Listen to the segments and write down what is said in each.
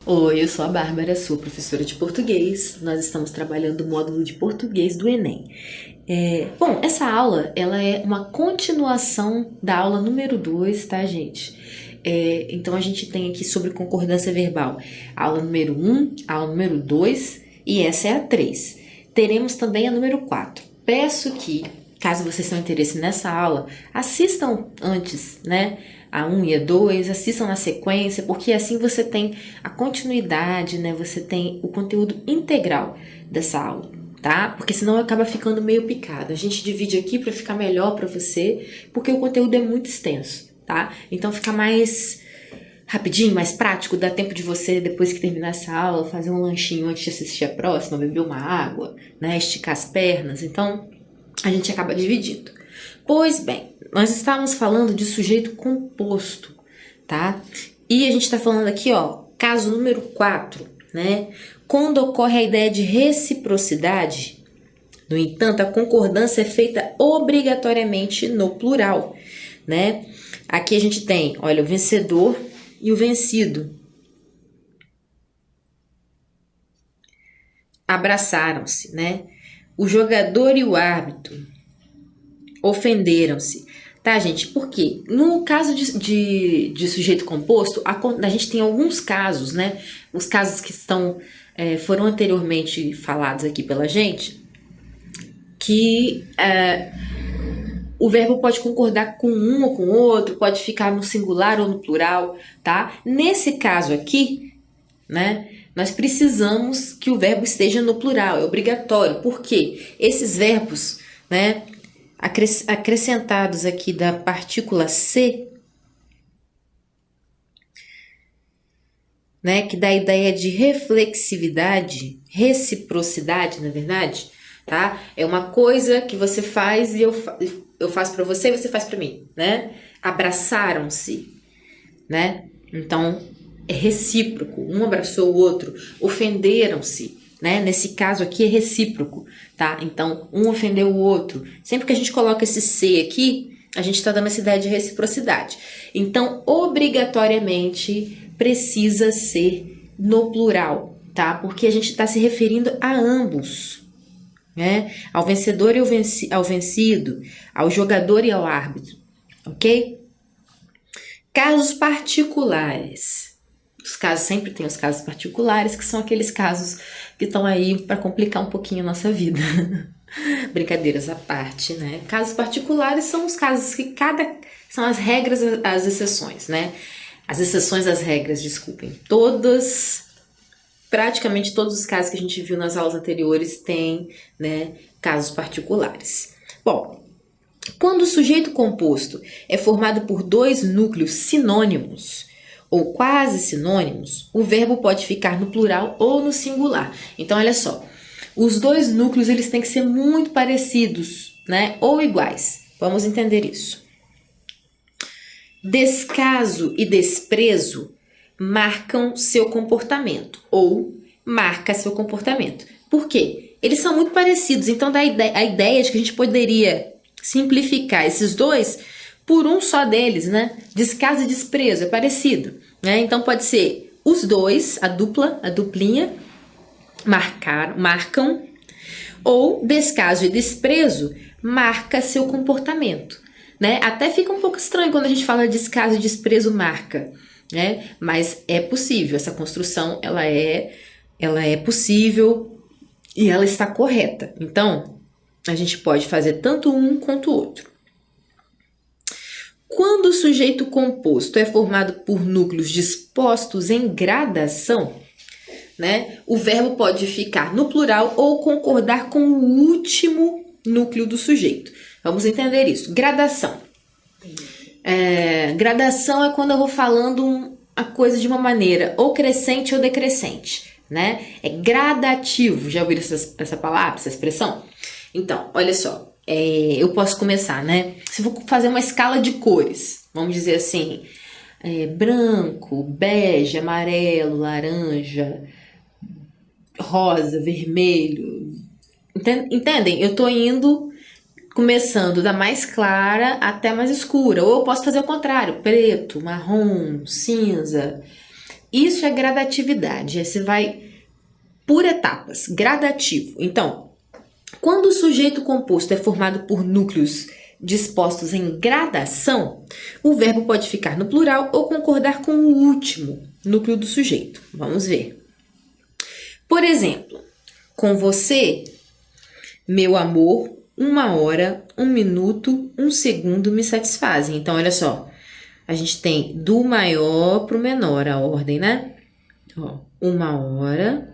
Oi, eu sou a Bárbara, sou professora de português. Nós estamos trabalhando o módulo de português do Enem. Bom, essa aula ela é uma continuação da aula número 2, tá, gente? Então a gente tem aqui sobre concordância verbal a aula número 1, a aula número 2 e essa é a 3. Teremos também a número 4. Peço que, caso vocês tenham interesse nessa aula, assistam antes, né? A 1 e a 2, assistam na sequência, porque assim você tem a continuidade, né? Você tem o conteúdo integral dessa aula, tá? Porque senão acaba ficando meio picado. A gente divide aqui para ficar melhor para você, porque o conteúdo é muito extenso, tá? Então fica mais rapidinho, mais prático, dá tempo de você, depois que terminar essa aula, fazer um lanchinho antes de assistir a próxima, beber uma água, né? Esticar as pernas. Então, a gente acaba dividindo. Pois bem, nós estávamos falando de sujeito composto, tá? E a gente está falando aqui, ó, caso número 4, né? Quando ocorre a ideia de reciprocidade, no entanto, a concordância é feita obrigatoriamente no plural, né? Aqui a gente tem, olha, o vencedor e o vencido. Abraçaram-se, né? O jogador e o árbitro ofenderam-se. Tá, gente? Por quê? No caso de sujeito composto, a gente tem alguns casos, né? Os casos que foram anteriormente falados aqui pela gente, que o verbo pode concordar com um ou com outro, pode ficar no singular ou no plural, tá? Nesse caso aqui, né? Nós precisamos que o verbo esteja no plural, é obrigatório. Por quê? Esses verbos, né? Acrescentados aqui da partícula C, né, que dá a ideia de reflexividade, reciprocidade, na verdade, tá? É uma coisa que você faz e eu faço para você e você faz para mim, né? Abraçaram-se, né? Então, é recíproco, um abraçou o outro, ofenderam-se, né? Nesse caso aqui é recíproco, tá? Então, um ofendeu o outro. Sempre que a gente coloca esse C aqui, a gente está dando essa ideia de reciprocidade. Então, obrigatoriamente, precisa ser no plural, tá? Porque a gente está se referindo a ambos, né? Ao vencedor e ao vencido, ao jogador e ao árbitro, ok? Casos particulares. Os casos sempre tem os casos particulares, que são aqueles casos que estão aí para complicar um pouquinho a nossa vida. Brincadeiras à parte, né? Casos particulares são os casos que são as regras, as exceções, né? As exceções às regras, desculpem. Praticamente todos os casos que a gente viu nas aulas anteriores têm, né, casos particulares. Bom, quando o sujeito composto é formado por dois núcleos sinônimos ou quase sinônimos, o verbo pode ficar no plural ou no singular. Então, olha só, os dois núcleos eles têm que ser muito parecidos, né, ou iguais. Vamos entender isso. Descaso e desprezo marcam seu comportamento ou marca seu comportamento. Por quê? Eles são muito parecidos, então dá a ideia de que a gente poderia simplificar esses dois por um só deles, né? Descaso e desprezo é parecido, né? Então pode ser os dois, a duplinha, marcam, ou descaso e desprezo marca seu comportamento, né? Até fica um pouco estranho quando a gente fala descaso e desprezo marca, né? Mas é possível, essa construção ela é possível e ela está correta. Então, a gente pode fazer tanto um quanto o outro. Quando o sujeito composto é formado por núcleos dispostos em gradação, né, o verbo pode ficar no plural ou concordar com o último núcleo do sujeito. Vamos entender isso. Gradação. Gradação é quando eu vou falando a coisa de uma maneira ou crescente ou decrescente, né? É gradativo. Já ouviram essa palavra, essa expressão? Então, olha só. Eu posso começar, né? Se eu vou fazer uma escala de cores, vamos dizer assim, branco, bege, amarelo, laranja, rosa, vermelho. Entendem? Eu tô começando da mais clara até mais escura. Ou eu posso fazer o contrário, preto, marrom, cinza. Isso é gradatividade. Você vai por etapas, gradativo. Então, quando o sujeito composto é formado por núcleos dispostos em gradação, o verbo pode ficar no plural ou concordar com o último núcleo do sujeito. Vamos ver. Por exemplo, com você, meu amor, 1 hora, 1 minuto, 1 segundo me satisfazem. Então, olha só. A gente tem do maior para o menor a ordem, né? Ó, 1 hora,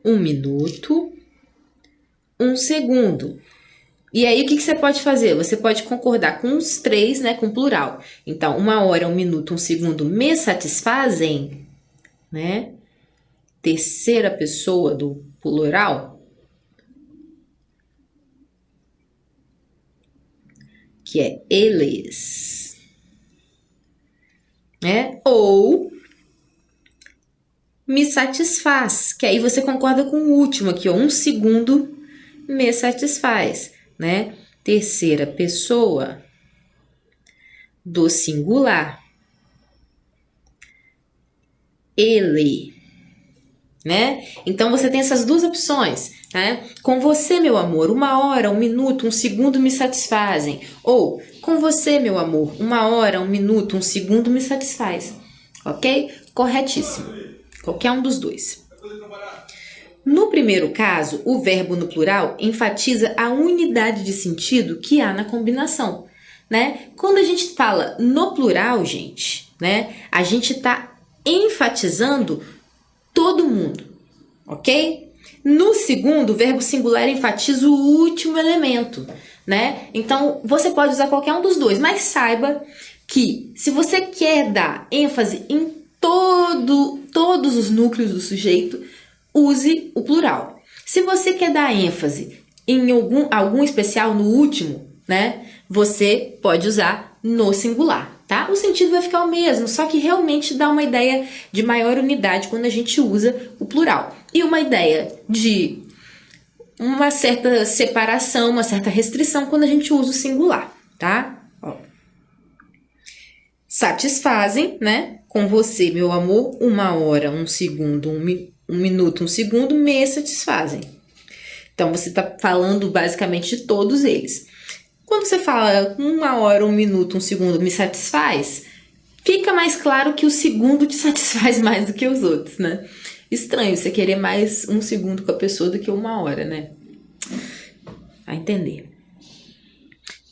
1 minuto, 1 segundo. E aí, o que você pode fazer? Você pode concordar com os três, né? Com plural. Então, 1 hora, 1 minuto, 1 segundo me satisfazem, né? Terceira pessoa do plural, que é eles, né? Ou me satisfaz, que aí você concorda com o último aqui, ó, 1 segundo me satisfaz, né? Terceira pessoa do singular, ele, né? Então você tem essas duas opções, né? Com você, meu amor, 1 hora, 1 minuto, 1 segundo me satisfazem. Ou com você, meu amor, 1 hora, 1 minuto, 1 segundo me satisfaz. Ok? Corretíssimo. Qualquer um dos dois. No primeiro caso, o verbo no plural enfatiza a unidade de sentido que há na combinação, né? Quando a gente fala no plural, gente, né? A gente está enfatizando todo mundo, ok? No segundo, o verbo singular enfatiza o último elemento, né? Então, você pode usar qualquer um dos dois, mas saiba que se você quer dar ênfase em todos os núcleos do sujeito, use o plural. Se você quer dar ênfase em algum especial no último, né? Você pode usar no singular. Tá? O sentido vai ficar o mesmo, só que realmente dá uma ideia de maior unidade quando a gente usa o plural. E uma ideia de uma certa separação, uma certa restrição quando a gente usa o singular, tá? Ó. Satisfazem, né? Com você, meu amor, 1 hora, 1 segundo, 1 minuto, 1 segundo, me satisfazem. Então, você está falando basicamente de todos eles. Quando você fala 1 hora, 1 minuto, 1 segundo me satisfaz, fica mais claro que o segundo te satisfaz mais do que os outros, né? Estranho você querer mais 1 segundo com a pessoa do que 1 hora, né? Vai entender.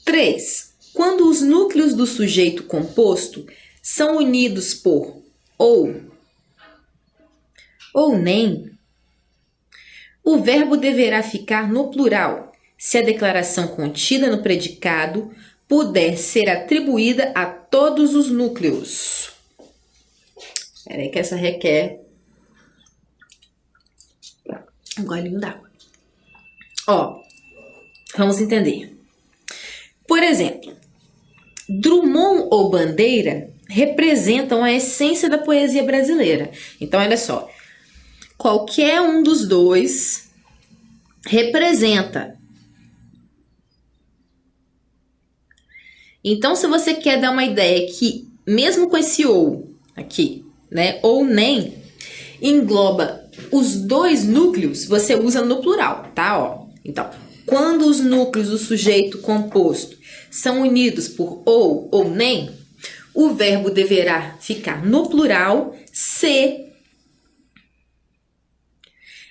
3. Quando os núcleos do sujeito composto são unidos por ou nem, o verbo deverá ficar no plural se a declaração contida no predicado puder ser atribuída a todos os núcleos. Espera aí que essa requer um golinho d'água. Ó, vamos entender. Por exemplo, Drummond ou Bandeira representam a essência da poesia brasileira. Então, olha só. Qualquer um dos dois representa. Então, se você quer dar uma ideia que, mesmo com esse ou aqui, né, ou nem, engloba os dois núcleos, você usa no plural, tá? Ó. Então, quando os núcleos do sujeito composto são unidos por ou nem, o verbo deverá ficar no plural se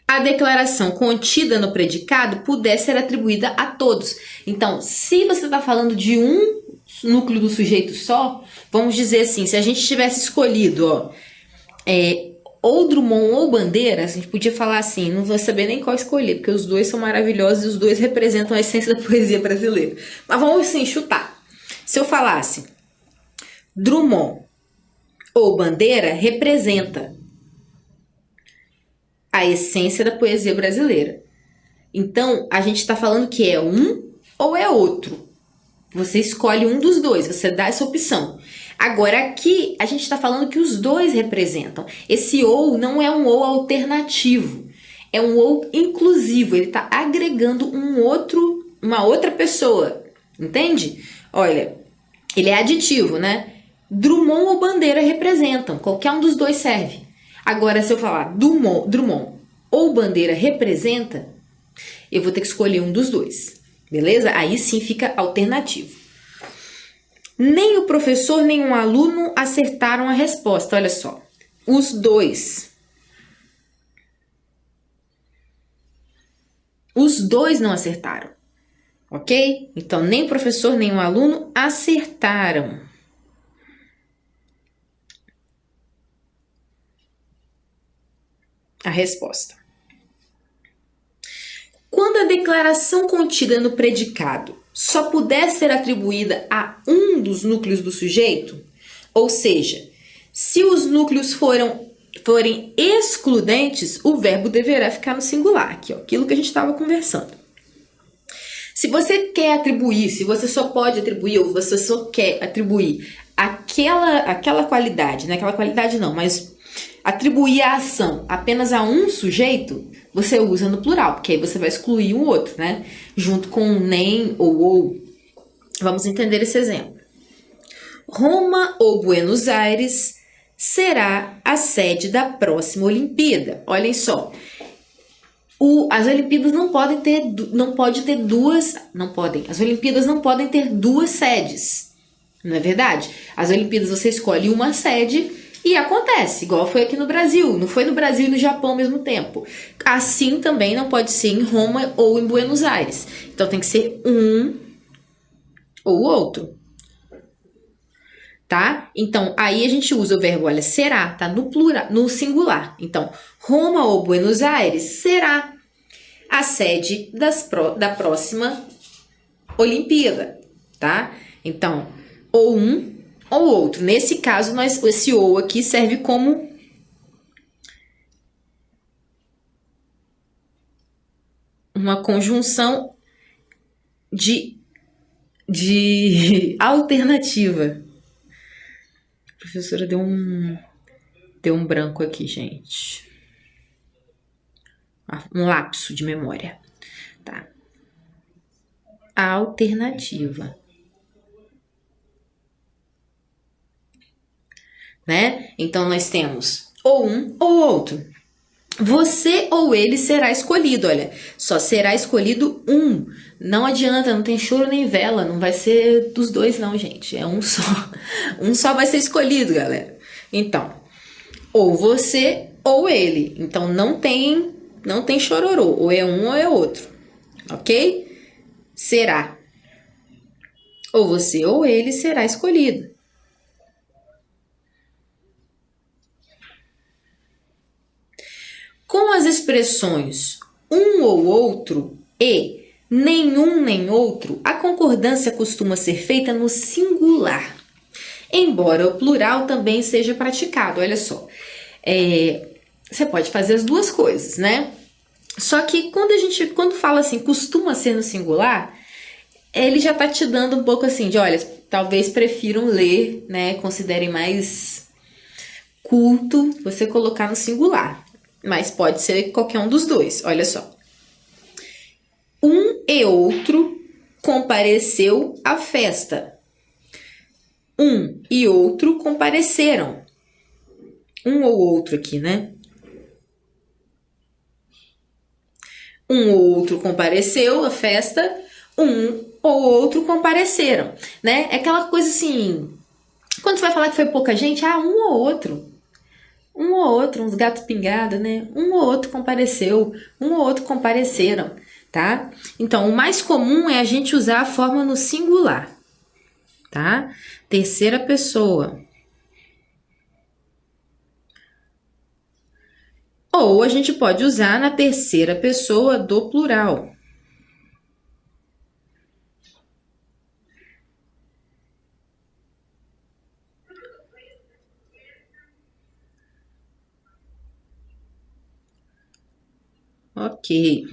a declaração contida no predicado puder ser atribuída a todos. Então, se você está falando de um núcleo do sujeito só, vamos dizer assim, se a gente tivesse escolhido, ó, ou Drummond ou Bandeira, a gente podia falar assim, não vou saber nem qual escolher, porque os dois são maravilhosos e os dois representam a essência da poesia brasileira. Mas vamos assim, chutar. Se eu falasse Drummond ou Bandeira representa a essência da poesia brasileira. Então, a gente está falando que é um ou é outro. Você escolhe um dos dois, você dá essa opção. Agora, aqui, a gente está falando que os dois representam. Esse ou não é um ou alternativo. É um ou inclusivo. Ele está agregando uma outra pessoa. Entende? Olha, ele é aditivo, né? Drummond ou Bandeira representam. Qualquer um dos dois serve. Agora, se eu falar Drummond ou Bandeira representa, eu vou ter que escolher um dos dois. Beleza? Aí sim fica alternativo. Nem o professor, nem o aluno acertaram a resposta. Olha só. Os dois. Os dois não acertaram. Ok? Então, nem o professor, nem o aluno acertaram. A resposta. Quando a declaração contida no predicado só puder ser atribuída a um dos núcleos do sujeito, ou seja, se os núcleos forem excludentes, o verbo deverá ficar no singular, aqui, ó, aquilo que a gente estava conversando. Se você quer atribuir, se você só pode atribuir, ou você só quer atribuir aquela qualidade, né? Aquela qualidade não, mas atribuir a ação apenas a um sujeito, você usa no plural, porque aí você vai excluir o outro, né? Junto com nem ou. Vamos entender esse exemplo. Roma ou Buenos Aires será a sede da próxima Olimpíada. Olhem só. As Olimpíadas as Olimpíadas não podem ter duas sedes. Não é verdade? As Olimpíadas você escolhe uma sede e acontece, igual foi aqui no Brasil. Não foi no Brasil e no Japão ao mesmo tempo. Assim também não pode ser em Roma ou em Buenos Aires. Então tem que ser um ou outro. Tá? Então, aí a gente usa o verbo, olha, será, tá no plural, no singular. Então, Roma ou Buenos Aires será a sede da próxima Olimpíada, tá? Então, ou um ou outro. Nesse caso, esse ou aqui serve como uma conjunção de alternativa. A professora deu um branco aqui, gente. Um lapso de memória. Tá? A alternativa. Né? Então, nós temos ou um ou outro. Você ou ele será escolhido, olha, só será escolhido um. Não adianta, não tem choro nem vela, não vai ser dos dois não, gente, é um só. Um só vai ser escolhido, galera. Então, ou você ou ele. Então, não tem chororô, ou é um ou é outro, ok? Será. Ou você ou ele será escolhido. Com as expressões um ou outro e nenhum nem outro, a concordância costuma ser feita no singular, embora o plural também seja praticado. Olha só, você pode fazer as duas coisas, né? Só que quando fala assim, costuma ser no singular, ele já tá te dando um pouco assim de, olha, talvez prefiram ler, né? Considerem mais culto você colocar no singular. Mas pode ser qualquer um dos dois, olha só. Um e outro compareceu à festa. Um e outro compareceram. Um ou outro aqui, né? Um ou outro compareceu à festa, um ou outro compareceram, né? É aquela coisa assim, quando você vai falar que foi pouca gente, um ou outro. Um ou outro, uns gatos pingados, né? Um ou outro compareceu, um ou outro compareceram, tá? Então, o mais comum é a gente usar a forma no singular, tá? Terceira pessoa. Ou a gente pode usar na terceira pessoa do plural. Ok.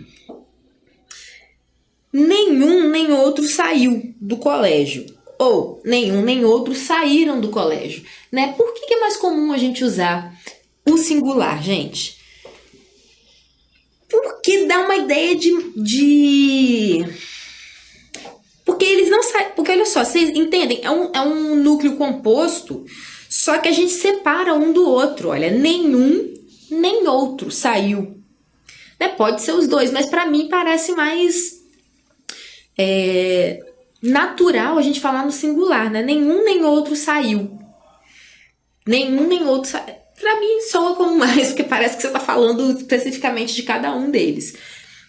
Nenhum nem outro saiu do colégio. Ou nenhum nem outro saíram do colégio, né? Por que é mais comum a gente usar o singular, gente? Porque dá uma ideia porque Porque eles não saem. Porque olha só, vocês entendem? É um núcleo composto, só que a gente separa um do outro. Olha, nenhum nem outro saiu. Né? Pode ser os dois, mas para mim parece mais natural a gente falar no singular, né? Nenhum nem outro saiu. Nenhum nem outro saiu. Pra mim soa como mais, porque parece que você tá falando especificamente de cada um deles.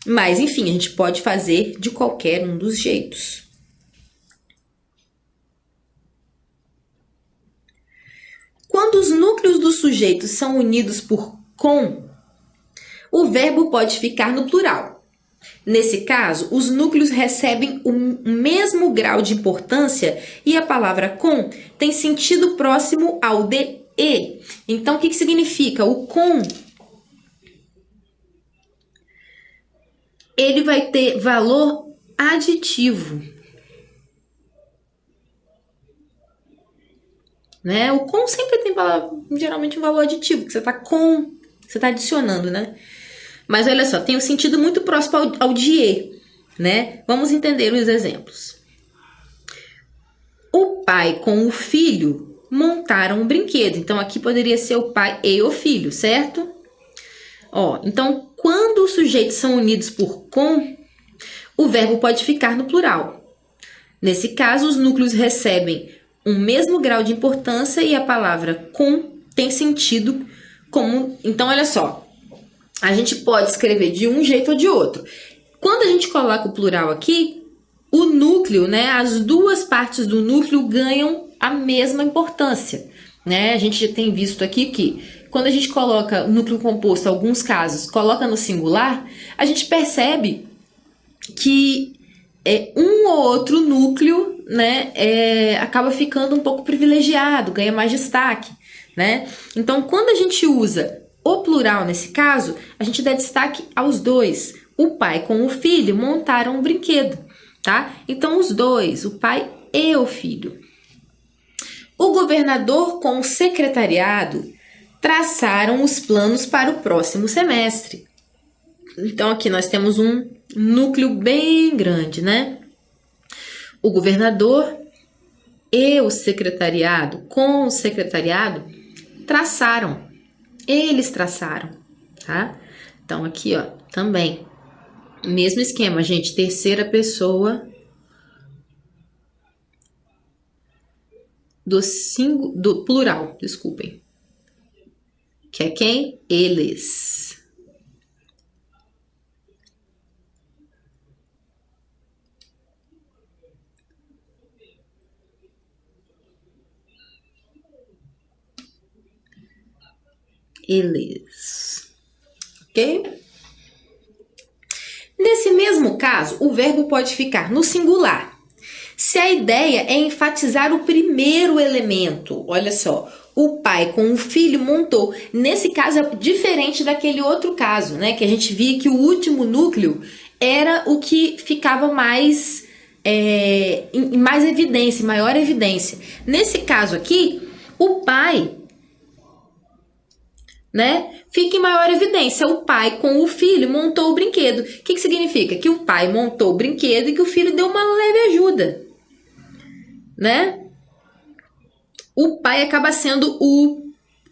Mas, enfim, a gente pode fazer de qualquer um dos jeitos. Quando os núcleos dos sujeitos são unidos por com, o verbo pode ficar no plural. Nesse caso, os núcleos recebem o mesmo grau de importância e a palavra com tem sentido próximo ao de e. Então, o que significa? O com, ele vai ter valor aditivo. Né? O com sempre tem geralmente um valor aditivo, que você está adicionando, né? Mas olha só, tem um sentido muito próximo ao de e, né? Vamos entender os exemplos. O pai com o filho montaram um brinquedo. Então, aqui poderia ser o pai e o filho, certo? Ó, então, quando os sujeitos são unidos por com, o verbo pode ficar no plural. Nesse caso, os núcleos recebem um mesmo grau de importância e a palavra com tem sentido como... Então, olha só, a gente pode escrever de um jeito ou de outro. Quando a gente coloca o plural aqui, o núcleo, né, as duas partes do núcleo ganham a mesma importância. Né? A gente já tem visto aqui que quando a gente coloca o núcleo composto, em alguns casos, coloca no singular, a gente percebe que um ou outro núcleo, né, acaba ficando um pouco privilegiado, ganha mais destaque, né? Então, quando a gente usa o plural nesse caso, a gente dá destaque aos dois. O pai com o filho montaram um brinquedo, tá? Então, os dois, o pai e o filho. O governador com o secretariado traçaram os planos para o próximo semestre. Então, aqui nós temos um núcleo bem grande, né? O governador e o secretariado, com o secretariado, traçaram. Eles traçaram, tá? Então, aqui, ó, também. Mesmo esquema, gente. Terceira pessoa do plural, desculpem. Que é quem? Eles. Eles. Ok? Nesse mesmo caso, o verbo pode ficar no singular. Se a ideia é enfatizar o primeiro elemento, olha só, o pai com o filho montou. Nesse caso é diferente daquele outro caso, né? Que a gente via que o último núcleo era o que ficava mais em mais evidência, maior evidência. Nesse caso aqui, o pai, né, fica em maior evidência. O pai com o filho montou o brinquedo. O que significa? Que o pai montou o brinquedo e que o filho deu uma leve ajuda, né? O pai acaba sendo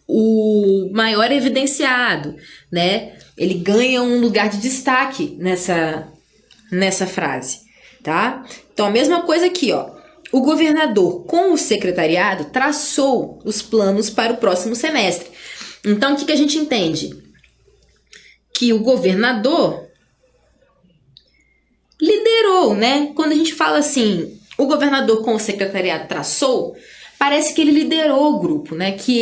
o maior evidenciado, né? Ele ganha um lugar de destaque nessa frase, tá? Então, a mesma coisa aqui, ó. O governador com o secretariado traçou os planos para o próximo semestre. Então, o que a gente entende? Que o governador liderou, né? Quando a gente fala assim, o governador com o secretariado traçou, parece que ele liderou o grupo, né? Que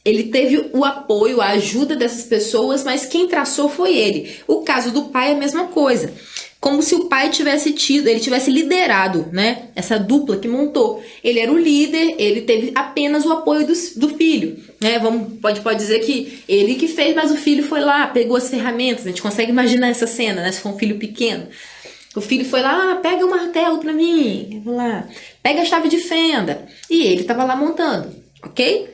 ele teve o apoio, a ajuda dessas pessoas, mas quem traçou foi ele. O caso do pai é a mesma coisa. Como se o pai ele tivesse liderado, né? Essa dupla que montou. Ele era o líder, ele teve apenas o apoio do filho, né? Pode dizer que ele que fez, mas o filho foi lá, pegou as ferramentas. A gente consegue imaginar essa cena, né? Se for um filho pequeno. O filho foi lá, pega o martelo pra mim, vou lá, pega a chave de fenda. E ele estava lá montando, ok?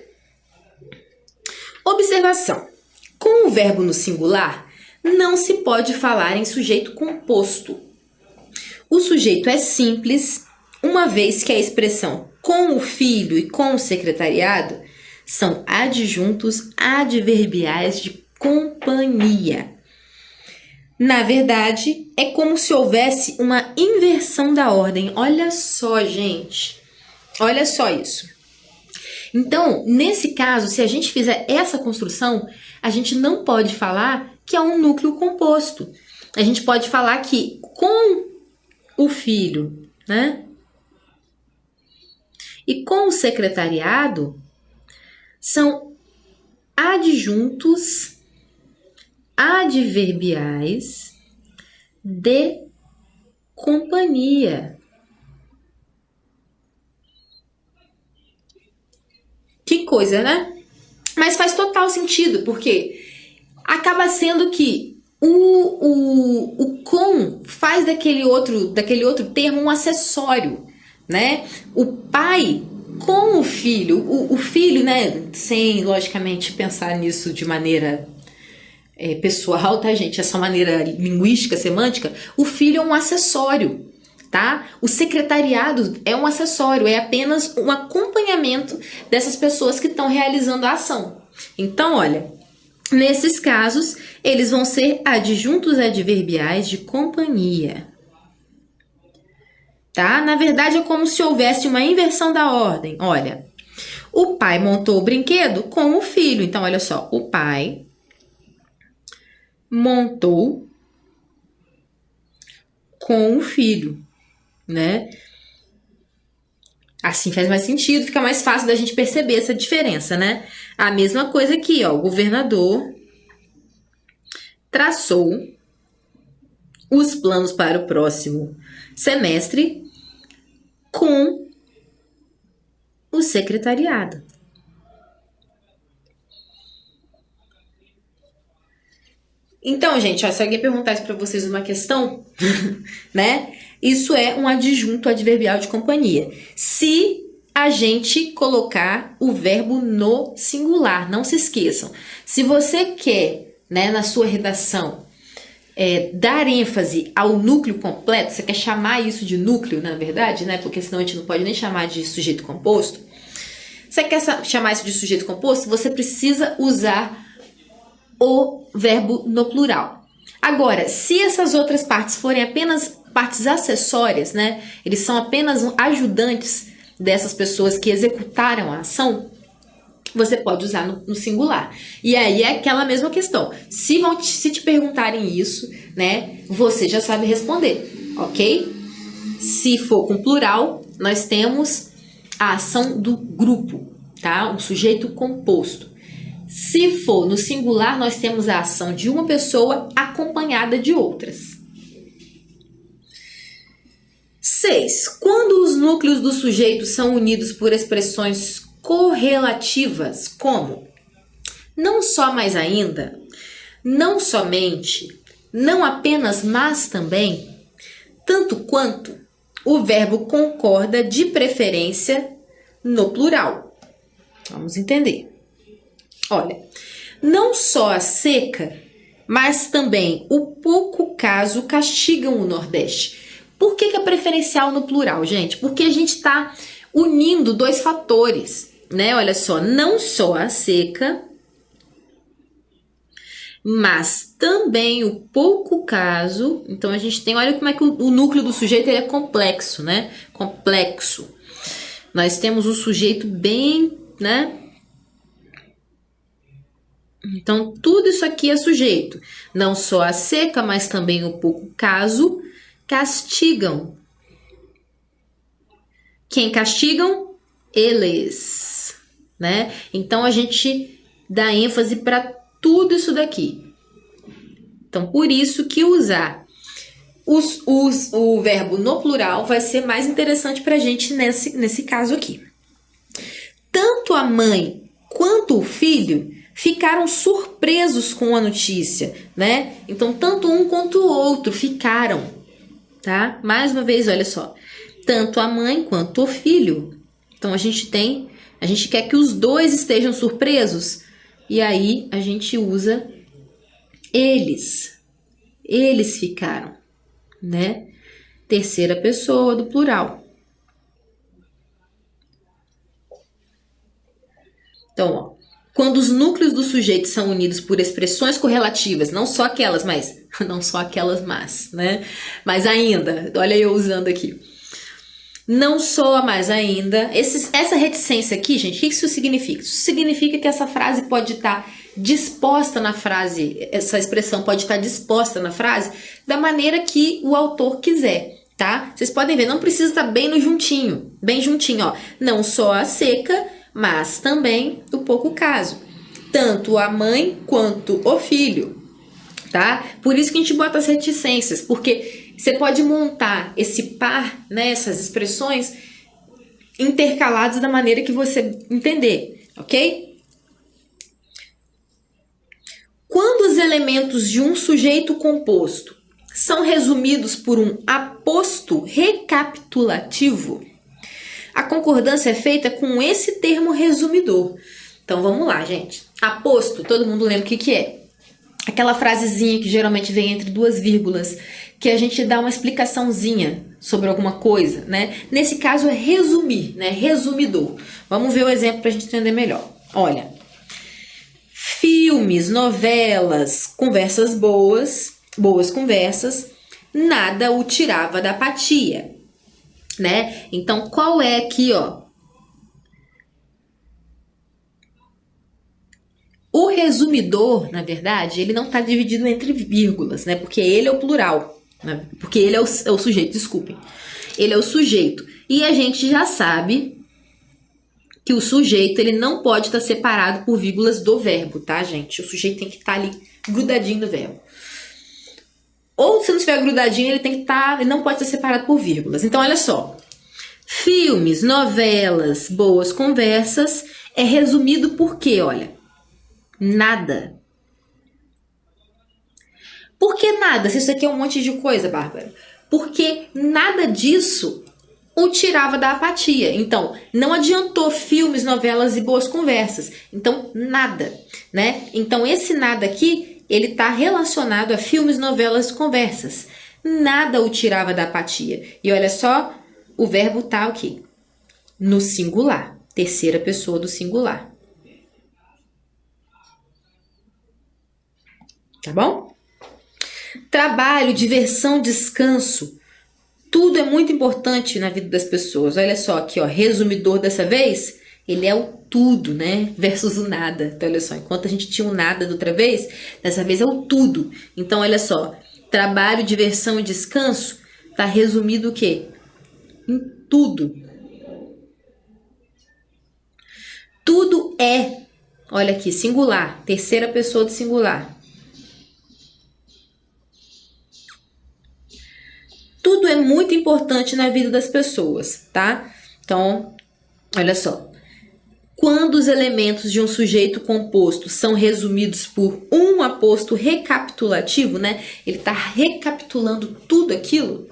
Observação. Com o verbo no singular, não se pode falar em sujeito composto. O sujeito é simples uma vez que a expressão com o filho e com o secretariado são adjuntos adverbiais de companhia. Na verdade, é como se houvesse uma inversão da ordem. Olha só, gente. Olha só isso. Então, nesse caso, se a gente fizer essa construção, a gente não pode falar que é um núcleo composto. A gente pode falar que com o filho, né? E com o secretariado são adjuntos adverbiais de companhia. Que coisa, né? Mas faz total sentido, porque acaba sendo que o com faz daquele outro termo um acessório, né? O pai com o filho, o filho, né? Sem, logicamente, pensar nisso de maneira pessoal, tá, gente? Essa maneira linguística, semântica, o filho é um acessório, tá? O secretariado é um acessório, é apenas um acompanhamento dessas pessoas que estão realizando a ação. Então, olha, nesses casos, eles vão ser adjuntos adverbiais de companhia. Tá? Na verdade, é como se houvesse uma inversão da ordem. Olha, o pai montou o brinquedo com o filho. Então, olha só, o pai montou com o filho, né? Assim faz mais sentido, fica mais fácil da gente perceber essa diferença, né? A mesma coisa aqui, ó, o governador traçou os planos para o próximo semestre com o secretariado. Então, gente, ó, se alguém perguntasse para vocês uma questão, né? Isso é um adjunto adverbial de companhia. Se a gente colocar o verbo no singular, não se esqueçam. Se você quer, né, na sua redação, dar ênfase ao núcleo completo, você quer chamar isso de núcleo, na verdade, né? Porque senão a gente não pode nem chamar de sujeito composto. Você quer chamar isso de sujeito composto? Você precisa usar o verbo no plural. Agora, se essas outras partes forem apenas partes acessórias, né? Eles são apenas ajudantes dessas pessoas que executaram a ação, você pode usar no singular. E aí é aquela mesma questão. Se te perguntarem isso, né, você já sabe responder, ok? Se for com plural, nós temos a ação do grupo, tá? Um sujeito composto. Se for no singular, nós temos a ação de uma pessoa acompanhada de outras. 6. Quando os núcleos do sujeito são unidos por expressões correlativas, como não só, mas ainda, não somente, não apenas, mas também, tanto quanto, o verbo concorda de preferência no plural. Vamos entender. Olha, não só a seca, mas também o pouco caso castigam o Nordeste. Por que é preferencial no plural, gente? Porque a gente está unindo dois fatores, né? Olha só, não só a seca, mas também o pouco caso. Então a gente tem, olha como é que o núcleo do sujeito ele é complexo, né? Complexo. Nós temos o sujeito bem, né? Então, tudo isso aqui é sujeito. Não só a seca, mas também o pouco caso castigam. Quem castigam? Eles, né? Então, a gente dá ênfase para tudo isso daqui. Então, por isso que usar o verbo no plural vai ser mais interessante para a gente nesse caso aqui. Tanto a mãe quanto o filho ficaram surpresos com a notícia, né? Então, tanto um quanto o outro ficaram, tá? Mais uma vez, olha só. Tanto a mãe quanto o filho. Então, a gente quer que os dois estejam surpresos. E aí, a gente usa eles. Eles ficaram, né? Terceira pessoa do plural. Então, ó, quando os núcleos do sujeito são unidos por expressões correlativas, não só aquelas, né? Mas ainda, olha eu usando aqui. Não soa mais ainda. Essa reticência aqui, gente, o que isso significa? Isso significa que essa frase pode estar disposta na frase, essa expressão pode estar disposta na frase da maneira que o autor quiser, tá? Vocês podem ver, não precisa estar bem bem juntinho, ó. Não só a seca, mas também o pouco caso. Tanto a mãe quanto o filho, tá? Por isso que a gente bota as reticências, porque você pode montar esse par, né, essas expressões intercaladas da maneira que você entender, ok? Quando os elementos de um sujeito composto são resumidos por um aposto recapitulativo, a concordância é feita com esse termo resumidor. Então vamos lá, gente. Aposto, todo mundo lembra o que é? Aquela frasezinha que geralmente vem entre duas vírgulas, que a gente dá uma explicaçãozinha sobre alguma coisa, né? Nesse caso é resumir, né? Resumidor. Vamos ver o exemplo para a gente entender melhor. Olha, filmes, novelas, conversas boas conversas, nada o tirava da apatia, né? Então, qual é aqui, ó? O resumidor, na verdade, ele não está dividido entre vírgulas, né? Porque ele é o plural, né? Porque ele é o sujeito, desculpem. Ele é o sujeito. E a gente já sabe que o sujeito ele não pode estar separado por vírgulas do verbo, tá, gente? O sujeito tem que estar ali grudadinho no verbo. Ou se não estiver grudadinho, ele tem que estar, ele não pode ser separado por vírgulas. Então, olha só. Filmes, novelas, boas conversas é resumido por quê, olha? Nada. Por que nada? Se isso aqui é um monte de coisa, Bárbara. Porque nada disso o tirava da apatia. Então, não adiantou filmes, novelas e boas conversas. Então, nada, né? Então, esse nada aqui, ele está relacionado a filmes, novelas e conversas. Nada o tirava da apatia. E olha só, o verbo tá aqui, no singular, terceira pessoa do singular. Tá bom? Trabalho, diversão, descanso. Tudo é muito importante na vida das pessoas. Olha só aqui, ó, resumidor dessa vez, ele é o tudo, né? Versus o nada. Então, olha só, enquanto a gente tinha o nada da outra vez, dessa vez é o tudo. Então, olha só, trabalho, diversão e descanso tá resumido o quê? Em tudo. Tudo é, olha aqui, singular, terceira pessoa do singular. Tudo é muito importante na vida das pessoas, tá? Então, olha só. Quando os elementos de um sujeito composto são resumidos por um aposto recapitulativo, né? Ele está recapitulando tudo aquilo.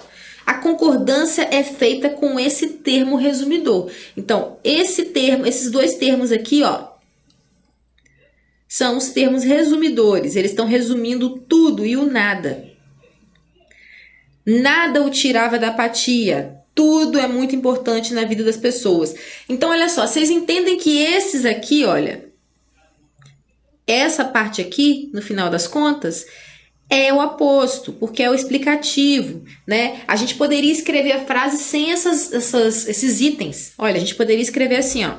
A concordância é feita com esse termo resumidor. Então, esse termo, esses dois termos aqui, ó, são os termos resumidores. Eles estão resumindo tudo e o nada. Nada o tirava da apatia. Tudo é muito importante na vida das pessoas. Então, olha só, vocês entendem que esses aqui, olha, essa parte aqui, no final das contas, é o aposto, porque é o explicativo, né? A gente poderia escrever a frase sem esses itens. Olha, a gente poderia escrever assim, ó.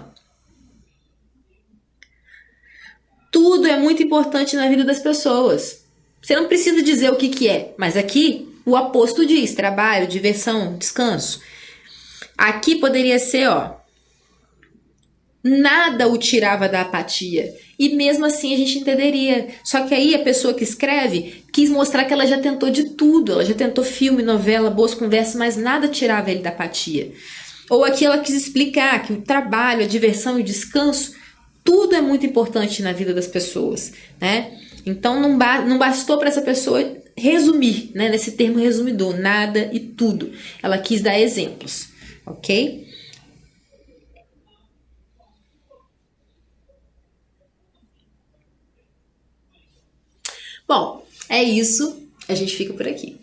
Tudo é muito importante na vida das pessoas. Você não precisa dizer o que é, mas aqui o aposto diz trabalho, diversão, descanso. Aqui poderia ser, ó, nada o tirava da apatia. E mesmo assim a gente entenderia. Só que aí a pessoa que escreve quis mostrar que ela já tentou de tudo. Ela já tentou filme, novela, boas conversas, mas nada tirava ele da apatia. Ou aqui ela quis explicar que o trabalho, a diversão e o descanso, tudo é muito importante na vida das pessoas, né? Então não bastou para essa pessoa resumir, né, nesse termo resumidor, nada e tudo. Ela quis dar exemplos, ok? Bom, é isso. A gente fica por aqui.